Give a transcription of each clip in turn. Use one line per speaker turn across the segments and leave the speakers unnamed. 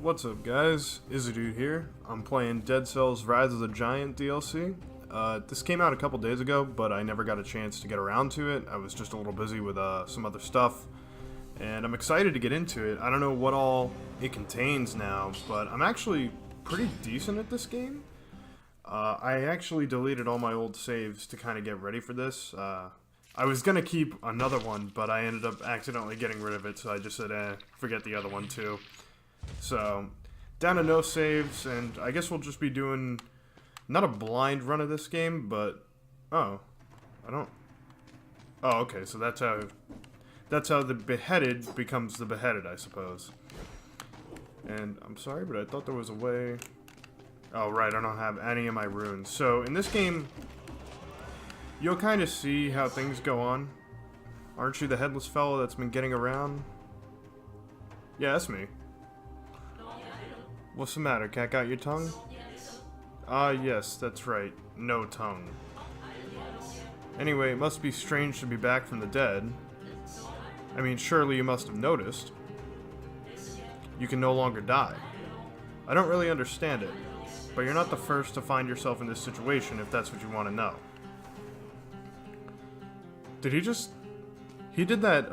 What's up, guys? Izzydude here. I'm playing Dead Cells Rise of the Giant DLC. This came out a couple days ago, but I never got a chance to get around to it. I was just a little busy with some other stuff, and I'm excited to get into it. I don't know what all it contains now, but I'm actually pretty decent at this game. I actually deleted all my old saves to kind of get ready for this. I was gonna keep another one, but I ended up accidentally getting rid of it, so I just said, forget the other one too. So, down to no saves, and I guess we'll just be doing, not a blind run of this game, but, oh, okay, so that's how the beheaded becomes the beheaded, I suppose. And, I'm sorry, but I thought there was a way, oh, right, I don't have any of my runes. So, in this game, you'll kind of see how things go on. Aren't you the headless fellow that's been getting around? Yeah, that's me. What's the matter, cat? Got your tongue? Yes, that's right. No tongue. Anyway, it must be strange to be back from the dead. I mean, surely you must have noticed. You can no longer die. I don't really understand it, but you're not the first to find yourself in this situation if that's what you want to know. Did he just... He did that,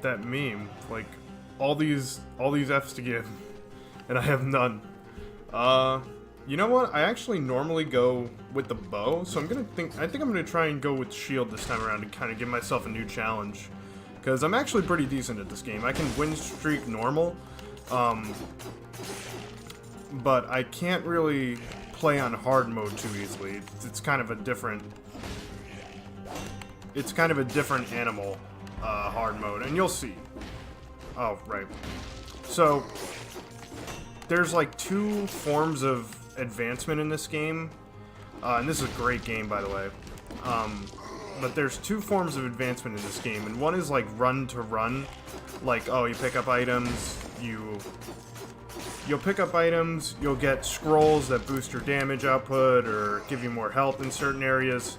that meme, like, all these F's to give. And I have none. You know what? I actually normally go with the bow, so I think I'm gonna try and go with shield this time around to kind of give myself a new challenge. Because I'm actually pretty decent at this game. I can win streak normal, but I can't really play on hard mode too easily. It's kind of a different animal, hard mode, and you'll see. Oh, right. So, there's like two forms of advancement in this game, and this is a great game, by the way, but there's two forms of advancement in this game, and one is like run to run, like, oh, you pick up items, you'll pick up items, you'll get scrolls that boost your damage output, or give you more health in certain areas,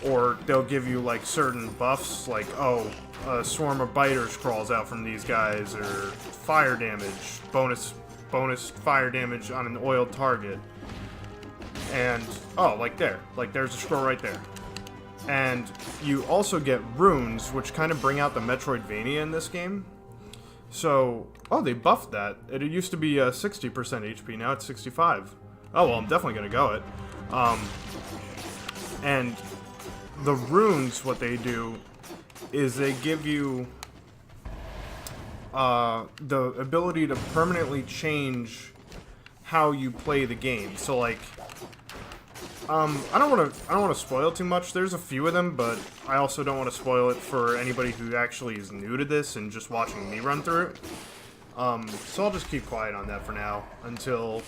or they'll give you like certain buffs, like, oh, a swarm of biters crawls out from these guys, or fire damage, bonus fire damage on an oiled target. And, oh, like there's a scroll right there. And you also get runes, which kind of bring out the Metroidvania in this game. So, oh, they buffed that. It used to be 60% HP, now it's 65. Oh, well, I'm definitely gonna go it. And the runes, what they do is they give you the ability to permanently change how you play the game. So, like, I don't want to spoil too much. There's a few of them, but I also don't want to spoil it for anybody who actually is new to this and just watching me run through it. So I'll just keep quiet on that for now until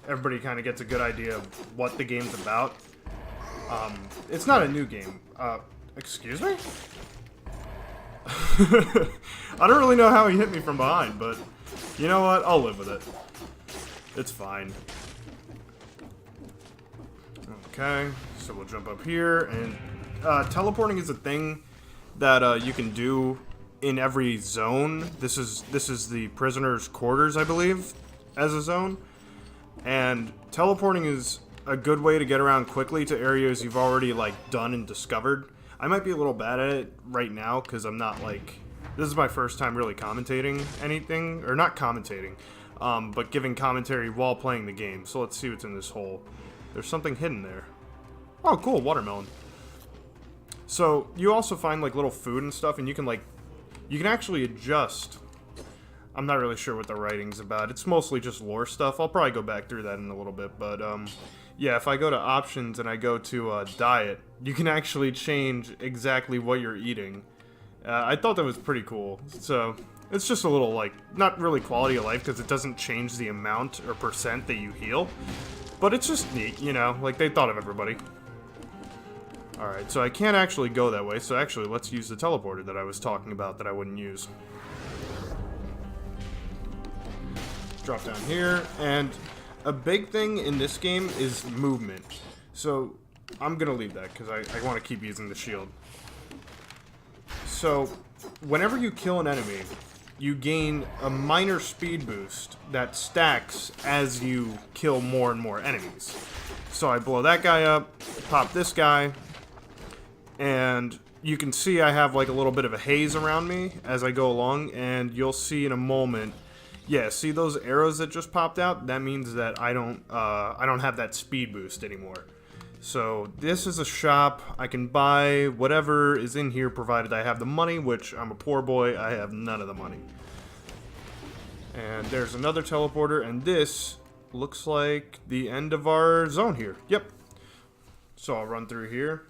everybody kind of gets a good idea of what the game's about. It's not a new game. Excuse me? I don't really know how he hit me from behind, but you know what? I'll live with it. It's fine. Okay, so we'll jump up here, and teleporting is a thing that you can do in every zone. This is the prisoner's quarters, I believe, as a zone. And teleporting is a good way to get around quickly to areas you've already, like, done and discovered. I might be a little bad at it right now, because I'm not, like... This is my first time really commentating anything, or not commentating, but giving commentary while playing the game. So let's see what's in this hole. There's something hidden there. Oh, cool, watermelon. So, you also find, like, little food and stuff, and you can actually adjust. I'm not really sure what the writing's about. It's mostly just lore stuff. I'll probably go back through that in a little bit, but, yeah, if I go to options and I go to diet, you can actually change exactly what you're eating. I thought that was pretty cool. So, it's just a little, like, not really quality of life because it doesn't change the amount or percent that you heal. But it's just neat, you know, like they thought of everybody. Alright, so I can't actually go that way, so actually let's use the teleporter that I was talking about that I wouldn't use. Drop down here, and a big thing in this game is movement. So, I'm gonna leave that, because I want to keep using the shield. So, whenever you kill an enemy, you gain a minor speed boost that stacks as you kill more and more enemies. So I blow that guy up, pop this guy, and you can see I have like a little bit of a haze around me as I go along, and you'll see in a moment. Yeah, see those arrows that just popped out? That means that I don't have that speed boost anymore. So this is a shop. I can buy whatever is in here provided I have the money, which I'm a poor boy. I have none of the money. And there's another teleporter, and this looks like the end of our zone here. Yep. So I'll run through here.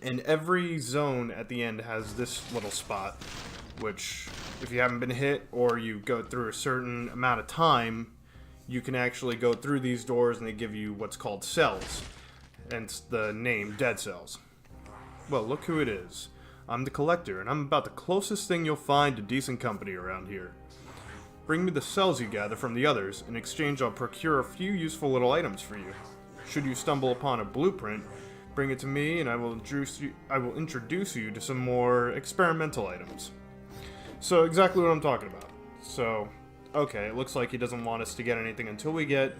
And every zone at the end has this little spot, which if you haven't been hit or you go through a certain amount of time, you can actually go through these doors and they give you what's called cells. Hence the name Dead Cells. Well, look who it is. I'm the Collector, and I'm about the closest thing you'll find to decent company around here. Bring me the cells you gather from the others. In exchange, I'll procure a few useful little items for you. Should you stumble upon a blueprint, bring it to me and I will introduce you to some more experimental items. So exactly what I'm talking about. So, okay, it looks like he doesn't want us to get anything until we get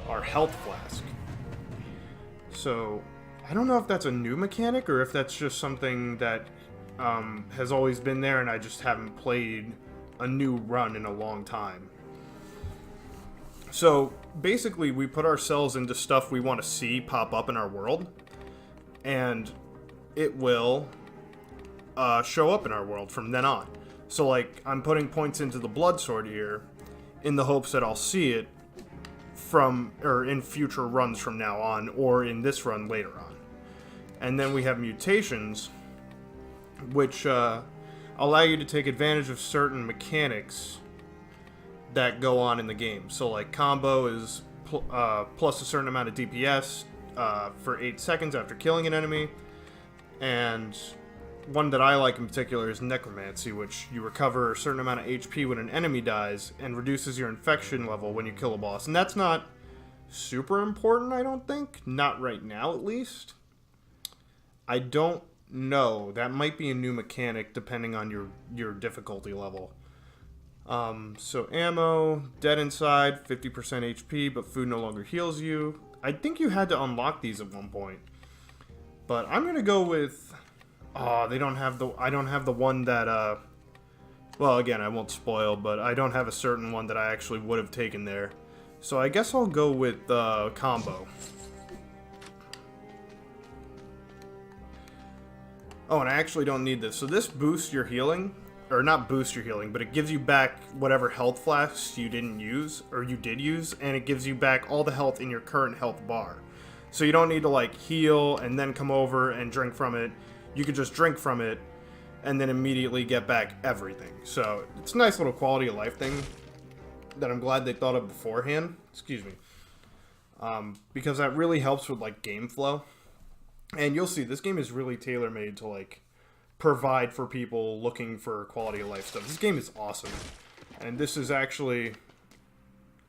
our health flask. So, I don't know if that's a new mechanic or if that's just something that has always been there and I just haven't played a new run in a long time. So, basically we put ourselves into stuff we want to see pop up in our world, and it will show up in our world from then on. So, like, I'm putting points into the blood sword here in the hopes that I'll see it in future runs from now on, or in this run later on. And then we have mutations, which allow you to take advantage of certain mechanics that go on in the game. So, like, combo is plus a certain amount of DPS for 8 seconds after killing an enemy, and one that I like in particular is Necromancy, which you recover a certain amount of HP when an enemy dies and reduces your infection level when you kill a boss. And that's not super important, I don't think. Not right now, at least. I don't know. That might be a new mechanic depending on your difficulty level. So ammo, dead inside, 50% HP, but food no longer heals you. I think you had to unlock these at one point. But I'm gonna go with... Oh, I don't have the one that, well, again, I won't spoil, but I don't have a certain one that I actually would have taken there. So I guess I'll go with, combo. Oh, and I actually don't need this. So this boosts your healing, or not boosts your healing, but it gives you back whatever health flasks you didn't use, or you did use, and it gives you back all the health in your current health bar. So you don't need to, like, heal and then come over and drink from it. You could just drink from it and then immediately get back everything. So it's a nice little quality of life thing that I'm glad they thought of beforehand. Excuse me. Because that really helps with, like, game flow. And you'll see, this game is really tailor-made to, like, provide for people looking for quality of life stuff. This game is awesome. And this is actually...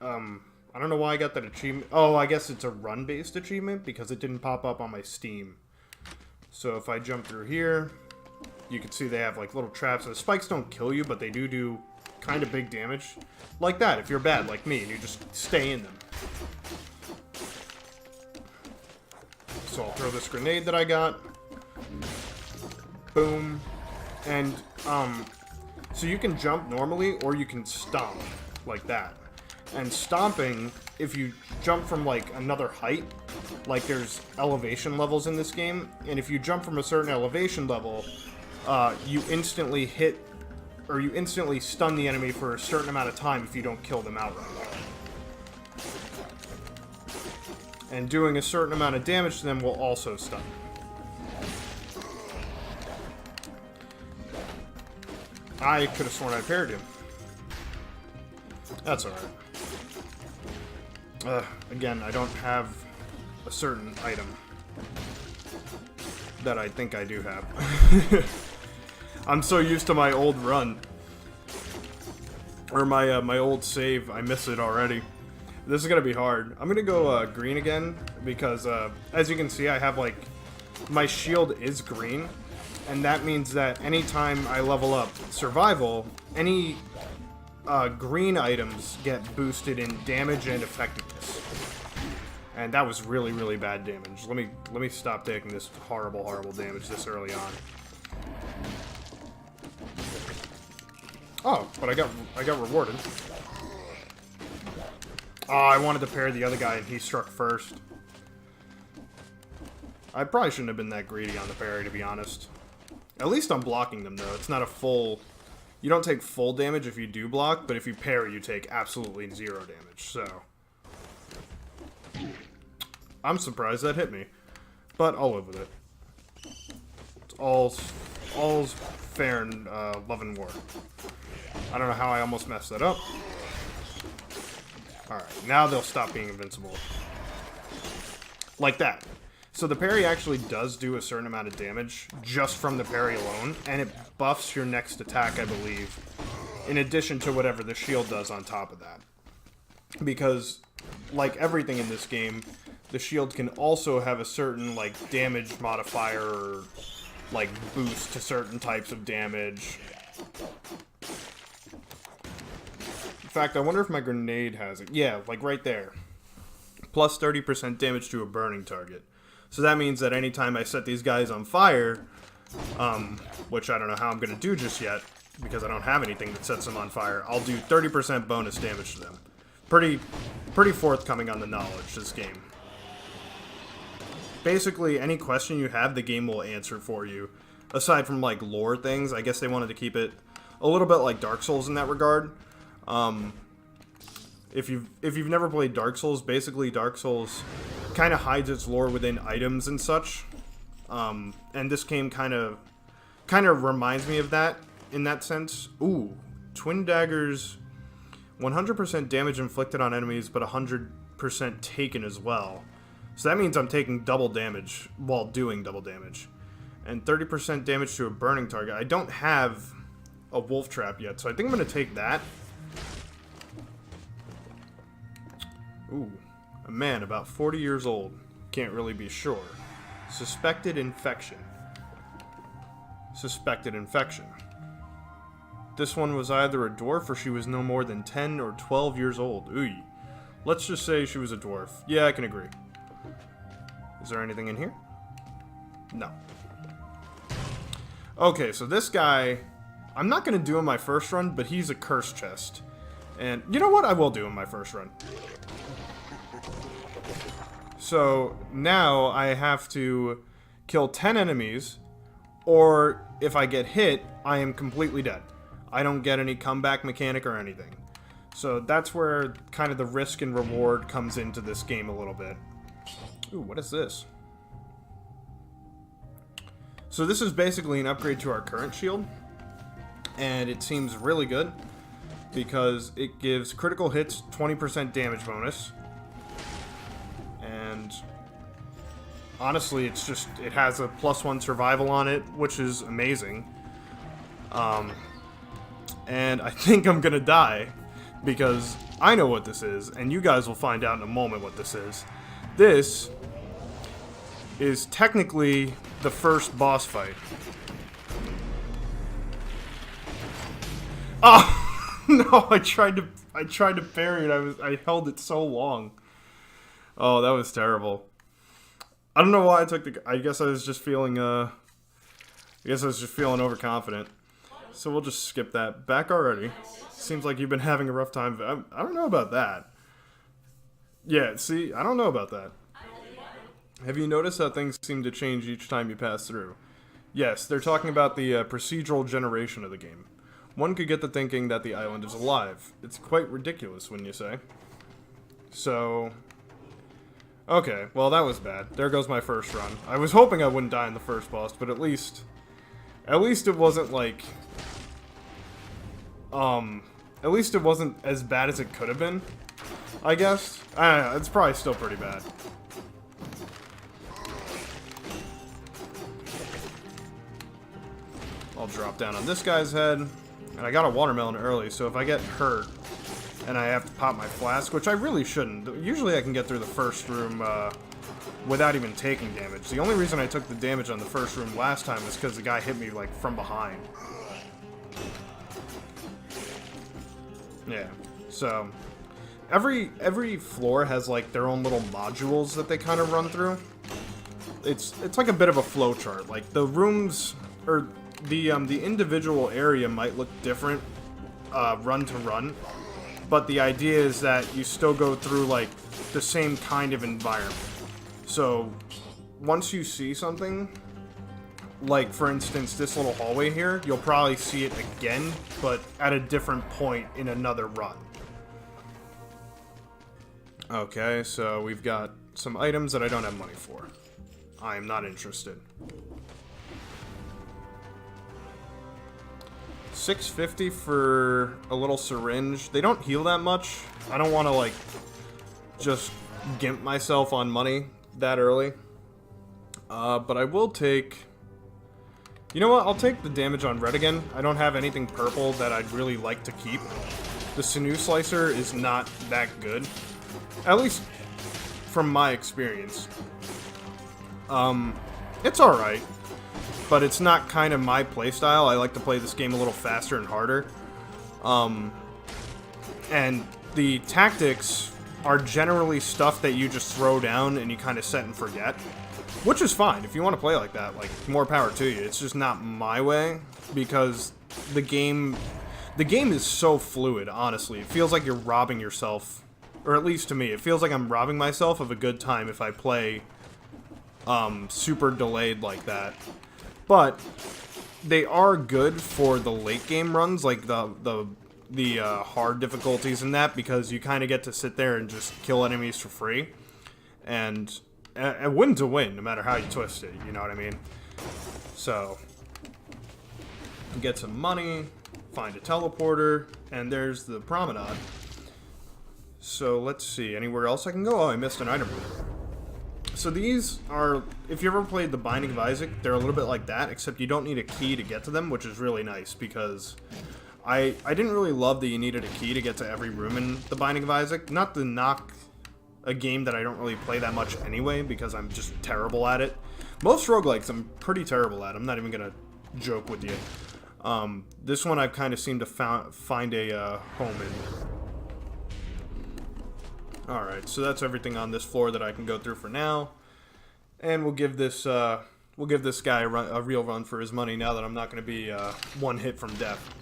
I don't know why I got that achievement. Oh, I guess it's a run-based achievement because it didn't pop up on my Steam. So if I jump through here, you can see they have like little traps. And the spikes don't kill you, but they do kind of big damage. Like that, if you're bad like me and you just stay in them. So I'll throw this grenade that I got. Boom. And, so you can jump normally or you can stomp like that. And stomping, if you jump from like another height, like there's elevation levels in this game, and if you jump from a certain elevation level, you instantly hit, or you instantly stun the enemy for a certain amount of time if you don't kill them outright. And doing a certain amount of damage to them will also stun. I could have sworn I parried him. That's alright. Again, I don't have a certain item that I think I do have. I'm so used to my old run. Or my old save, I miss it already. This is gonna be hard. I'm gonna go green again, because as you can see, I have like, my shield is green, and that means that anytime I level up survival, any green items get boosted in damage and effectiveness. And that was really, really bad damage. Let me stop taking this horrible, horrible damage this early on. Oh, but I got rewarded. Oh, I wanted to parry the other guy and he struck first. I probably shouldn't have been that greedy on the parry, to be honest. At least I'm blocking them, though. It's not a full... You don't take full damage if you do block, but if you parry, you take absolutely 0 damage, so... I'm surprised that hit me. But I'll live with it. It's all's fair in love and war. I don't know how I almost messed that up. Alright, now they'll stop being invincible. Like that. So the parry actually does do a certain amount of damage just from the parry alone, and it buffs your next attack, I believe, in addition to whatever the shield does on top of that. Because, like everything in this game, the shield can also have a certain, like, damage modifier or, like, boost to certain types of damage. In fact, I wonder if my grenade has it. Yeah, like right there. Plus 30% damage to a burning target. So that means that anytime I set these guys on fire, which I don't know how I'm going to do just yet, because I don't have anything that sets them on fire, I'll do 30% bonus damage to them. Pretty forthcoming on the knowledge, this game. Basically, any question you have, the game will answer for you. Aside from, like, lore things, I guess they wanted to keep it a little bit like Dark Souls in that regard. If you've never played Dark Souls, basically Dark Souls kind of hides its lore within items and such. And this game kind of reminds me of that in that sense. Ooh, Twin Daggers, 100% damage inflicted on enemies, but 100% taken as well. So that means I'm taking double damage while doing double damage. And 30% damage to a burning target. I don't have a wolf trap yet, so I think I'm going to take that. Ooh, a man about 40 years old. Can't really be sure. Suspected infection. Suspected infection. This one was either a dwarf or she was no more than 10 or 12 years old. Ooh. Let's just say she was a dwarf. Yeah, I can agree. Is there anything in here? No. Okay, so this guy, I'm not going to do in my first run, but he's a curse chest. And you know what? I will do in my first run. So now I have to kill 10 enemies, or if I get hit, I am completely dead. I don't get any comeback mechanic or anything. So that's where kind of the risk and reward comes into this game a little bit. Ooh, what is this? So this is basically an upgrade to our current shield, and it seems really good because it gives critical hits 20% damage bonus. And honestly, it has a +1 survival on it, which is amazing. And I think I'm gonna die because I know what this is, and you guys will find out in a moment what this is. This is technically the first boss fight. Oh no! I tried to parry it. I held it so long. Oh, that was terrible. I don't know why I took the... I guess I was just feeling, overconfident. So we'll just skip that. Back already. Seems like you've been having a rough time. I don't know about that. Yeah, see, I don't know about that. Have you noticed how things seem to change each time you pass through? Yes, they're talking about the procedural generation of the game. One could get the thinking that the island is alive. It's quite ridiculous, wouldn't you say? So... Okay, well that was bad. There goes my first run. I was hoping I wouldn't die in the first boss, but at least it wasn't like... At least it wasn't as bad as it could have been, I guess. I don't know, it's probably still pretty bad. I'll drop down on this guy's head. And I got a watermelon early, so if I get hurt and I have to pop my flask, which I really shouldn't. Usually I can get through the first room without even taking damage. The only reason I took the damage on the first room last time was because the guy hit me, like, from behind. Yeah, so every floor has, like, their own little modules that they kind of run through. It's like a bit of a flow chart. Like, the rooms, or the individual area might look different run to run, but the idea is that you still go through, like, the same kind of environment. So, once you see something, like, for instance, this little hallway here, you'll probably see it again, but at a different point in another run. Okay, so we've got some items that I don't have money for. I am not interested. $6.50 for a little syringe. They don't heal that much. I don't want to, like, just gimp myself on money that early. But I will take... You know what? I'll take the damage on red again. I don't have anything purple that I'd really like to keep. The Sinew Slicer is not that good. At least from my experience. It's alright. But it's not kind of my playstyle. I like to play this game a little faster and harder. And the tactics are generally stuff that you just throw down and you kind of set and forget. Which is fine. If you want to play like that, like, more power to you. It's just not my way, because the game is so fluid, honestly. It feels like you're robbing yourself, or at least to me, it feels like I'm robbing myself of a good time if I play super delayed like that. But they are good for the late game runs, like the hard difficulties in that, because you kind of get to sit there and just kill enemies for free. And win to win, no matter how you twist it, you know what I mean? So, get some money, find a teleporter, and there's the promenade. So, let's see, anywhere else I can go? Oh, I missed an item. So these are, if you ever played The Binding of Isaac, they're a little bit like that, except you don't need a key to get to them, which is really nice, because I didn't really love that you needed a key to get to every room in The Binding of Isaac. Not to knock a game that I don't really play that much anyway, because I'm just terrible at it. Most roguelikes I'm pretty terrible at. I'm not even gonna joke with you. This one I've kind of seemed to find a home in. Alright, so that's everything on this floor that I can go through for now. And we'll give this guy a real run for his money now that I'm not going to be one hit from death.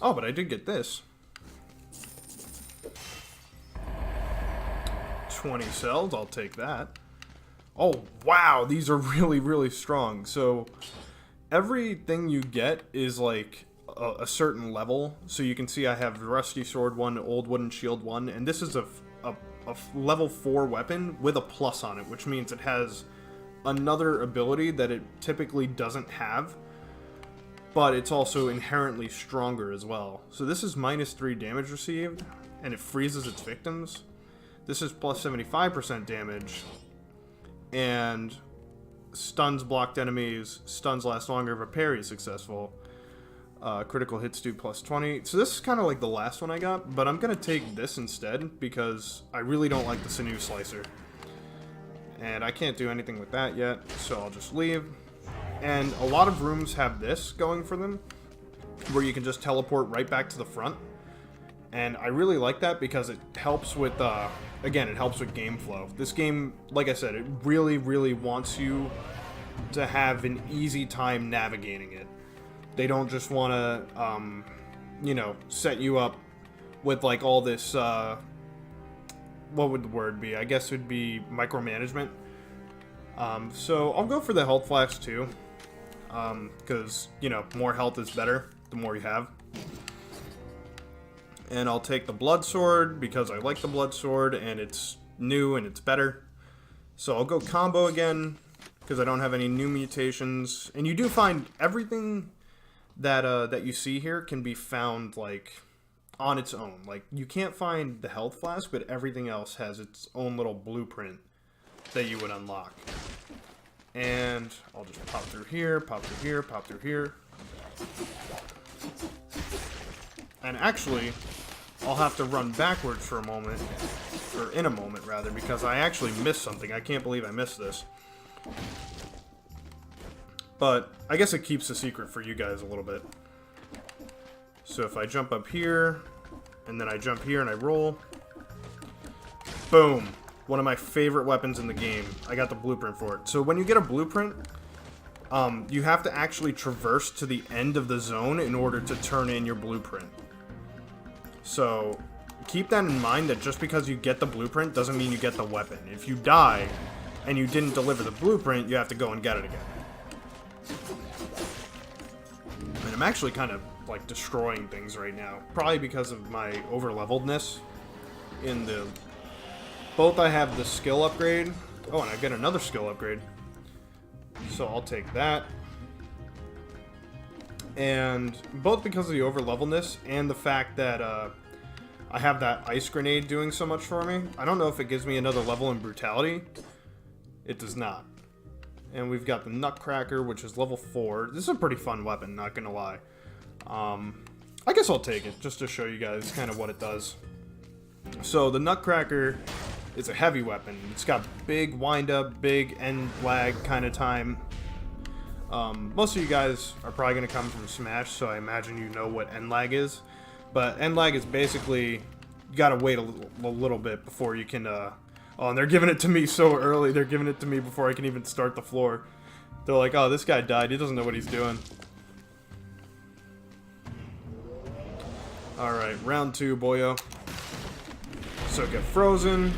Oh, but I did get this. 20 cells, I'll take that. Oh, wow, these are really, really strong. So, everything you get is like a certain level. So you can see I have Rusty Sword 1, Old Wooden Shield 1, and this is a level 4 weapon with a plus on it, which means it has another ability that it typically doesn't have, but it's also inherently stronger as well. So this is -3 damage received, and it freezes its victims. This is plus 75% damage, and stuns blocked enemies, stuns last longer if a parry is successful. Critical hits do plus 20. So this is kind of like the last one I got, but I'm going to take this instead because I really don't like the Sinew Slicer. And I can't do anything with that yet, so I'll just leave. And a lot of rooms have this going for them, where you can just teleport right back to the front. And I really like that because it helps with, again, it helps with game flow. This game, like I said, it really, really wants you to have an easy time navigating it. They don't just want to, you know, set you up with, like, all this, what would the word be? I guess it would be micromanagement. So I'll go for the health flask too, because, you know, more health is better the more you have. And I'll take the blood sword because I like the blood sword and it's new and it's better. So I'll go combo again because I don't have any new mutations. And you do find everything that you see here can be found, like, on its own. Like, you can't find the health flask, but everything else has its own little blueprint that you would unlock. And I'll just pop through here, pop through here, pop through here. And actually, I'll have to run backwards for a moment or in a moment rather, because I actually missed something. I can't believe I missed this. But I guess it keeps the secret for you guys a little bit. So if I jump up here, and then I jump here and I roll, boom. One of my favorite weapons in the game. I got the blueprint for it. So when you get a blueprint, you have to actually traverse to the end of the zone in order to turn in your blueprint. So keep that in mind, that just because you get the blueprint doesn't mean you get the weapon. If you die and you didn't deliver the blueprint, you have to go and get it again. And I'm actually kind of like destroying things right now, probably because of my over-leveledness in the... Both I have the skill upgrade. Oh, and I get another skill upgrade. So I'll take that. And both because of the over-leveledness and the fact that I have that ice grenade doing so much for me. I don't know if it gives me another level in brutality. It does not. And we've got the Nutcracker, which is level 4. This is a pretty fun weapon, not gonna lie. I guess I'll take it, just to show you guys kind of what it does. So the Nutcracker is a heavy weapon. It's got big wind-up, big end lag kind of time. Most of you guys are probably going to come from Smash, so I imagine you know what end lag is. But end lag is basically, you got to wait a little bit before you can... Oh, and they're giving it to me so early. They're giving it to me before I can even start the floor. They're like, oh, this guy died. He doesn't know what he's doing. Alright, round 2, boyo. So get frozen.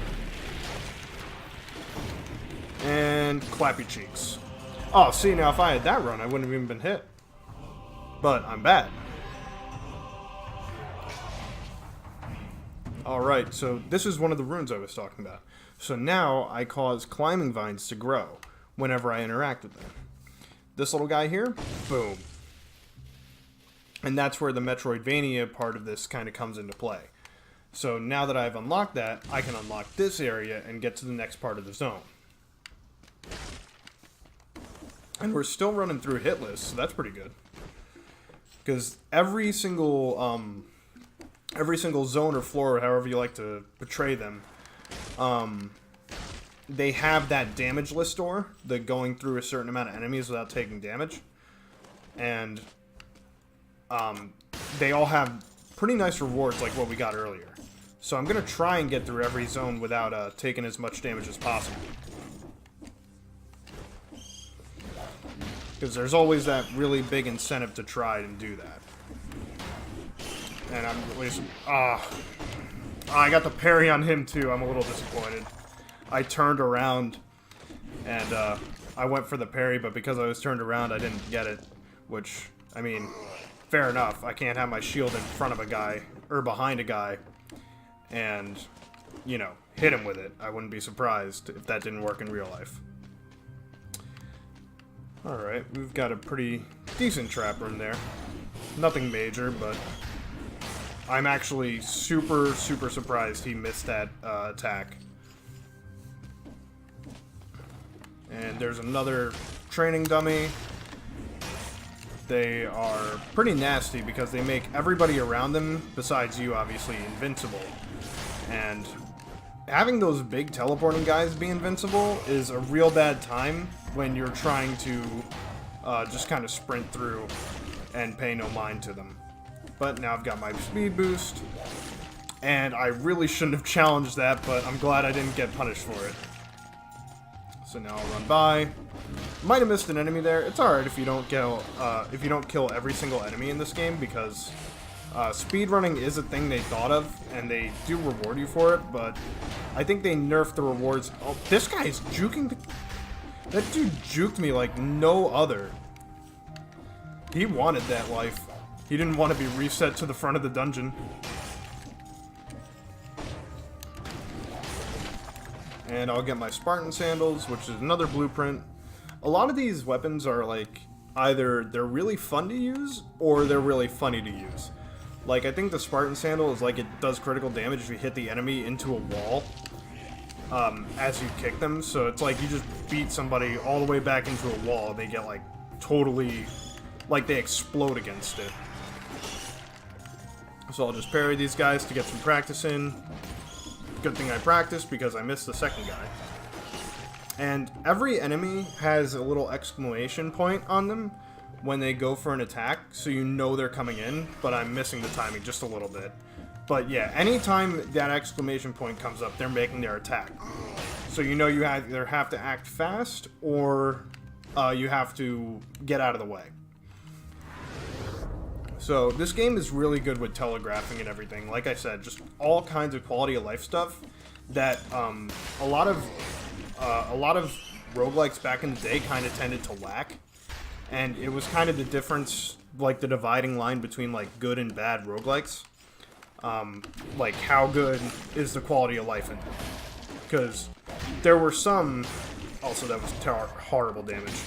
And clap your cheeks. Oh, see, now if I had that run, I wouldn't have even been hit. But I'm bad. Alright, so this is one of the runes I was talking about. So now I cause climbing vines to grow whenever I interact with them. This little guy here, boom. And that's where the Metroidvania part of this kind of comes into play. So now that I've unlocked that, I can unlock this area and get to the next part of the zone. And we're still running through hitless, so that's pretty good. Because every single zone or floor, or however you like to portray them, they have that damage list door, the going through a certain amount of enemies without taking damage. And they all have pretty nice rewards like what we got earlier. So I'm going to try and get through every zone without taking as much damage as possible. Because there's always that really big incentive to try and do that. And I'm at least... I got the parry on him too. I'm a little disappointed. I turned around and I went for the parry, but because I was turned around, I didn't get it. Which, I mean, fair enough. I can't have my shield in front of a guy, or behind a guy, and, you know, hit him with it. I wouldn't be surprised if that didn't work in real life. Alright, we've got a pretty decent trap room there. Nothing major, but I'm actually super surprised he missed that attack. And there's another training dummy. They are pretty nasty because they make everybody around them, besides you obviously, invincible. And having those big teleporting guys be invincible is a real bad time when you're trying to just kind of sprint through and pay no mind to them. But now I've got my speed boost, and I really shouldn't have challenged that, but I'm glad I didn't get punished for it. So now I'll run by. Might have missed an enemy there. It's alright if you don't kill every single enemy in this game, because speedrunning is a thing they thought of, and they do reward you for it, but I think they nerfed the rewards. Oh, this guy is juking the... That dude juked me like no other. He wanted that life. He didn't want to be reset to the front of the dungeon. And I'll get my Spartan Sandals, which is another blueprint. A lot of these weapons are like, either they're really fun to use, or they're really funny to use. Like, I think the Spartan Sandal is like, it does critical damage if you hit the enemy into a wall as you kick them. So it's like you just beat somebody all the way back into a wall, and they get like totally, like they explode against it. So I'll just parry these guys to get some practice in. Good thing I practiced because I missed the second guy. And every enemy has a little exclamation point on them when they go for an attack, so you know they're coming in, but I'm missing the timing just a little bit. But yeah, anytime that exclamation point comes up, they're making their attack. So you know you either have to act fast or you have to get out of the way. So this game is really good with telegraphing and everything. Like I said, just all kinds of quality of life stuff that a lot of roguelikes back in the day kind of tended to lack. And it was kind of the difference, like the dividing line between like good and bad roguelikes. Like how good is the quality of life in them? Because there were some, also that was horrible damage.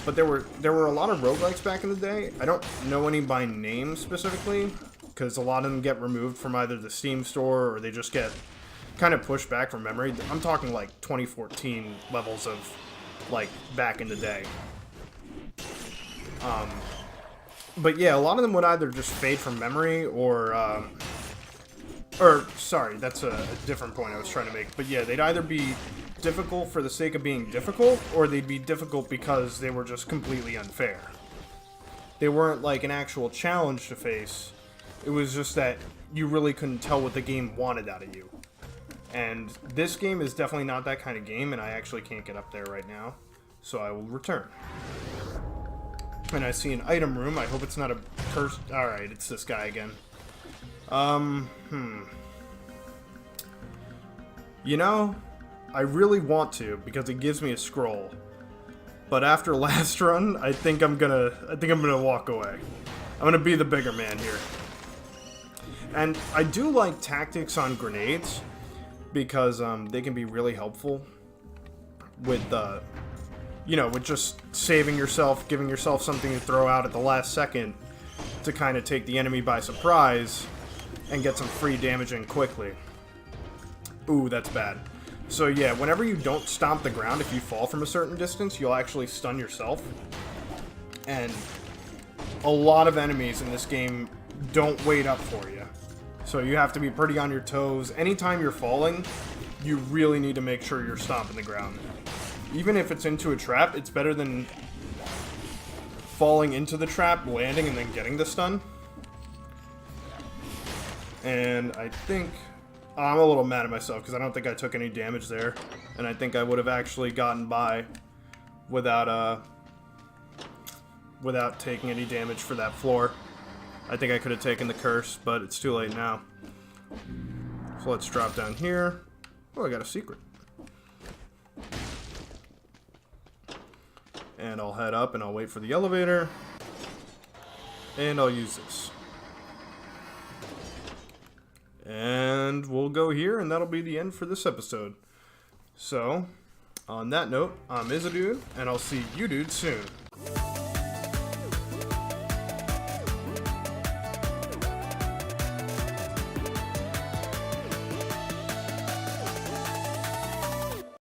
But there were a lot of roguelikes back in the day. I don't know any by name specifically, because a lot of them get removed from either the Steam store or they just get kind of pushed back from memory. I'm talking like 2014 levels of like back in the day. But yeah, a lot of them would either just fade from memory or sorry, that's a different point I was trying to make. But yeah, they'd either be difficult for the sake of being difficult, or they'd be difficult because they were just completely unfair. They weren't like an actual challenge to face. It was just that you really couldn't tell what the game wanted out of you. And this game is definitely not that kind of game, and I actually can't get up there right now. So I will return. And I see an item room. I hope it's not a cursed... Alright, it's this guy again. You know, I really want to, because it gives me a scroll. But after last run, I think I'm gonna walk away. I'm gonna be the bigger man here. And I do like tactics on grenades, because they can be really helpful with you know, with just saving yourself, giving yourself something to throw out at the last second to kind of take the enemy by surprise and get some free damage in quickly. Ooh, that's bad. So yeah, whenever you don't stomp the ground, if you fall from a certain distance, you'll actually stun yourself. And a lot of enemies in this game don't wait up for you. So you have to be pretty on your toes. Anytime you're falling, you really need to make sure you're stomping the ground. Even if it's into a trap, it's better than falling into the trap, landing, and then getting the stun. And I think... I'm a little mad at myself because I don't think I took any damage there. And I think I would have actually gotten by without taking any damage for that floor. I think I could have taken the curse, but it's too late now. So let's drop down here. Oh, I got a secret. And I'll head up and I'll wait for the elevator. And I'll use this. And we'll go here, and that'll be the end for this episode. So, on that note, I'm Izzadude, and I'll see you dudes soon.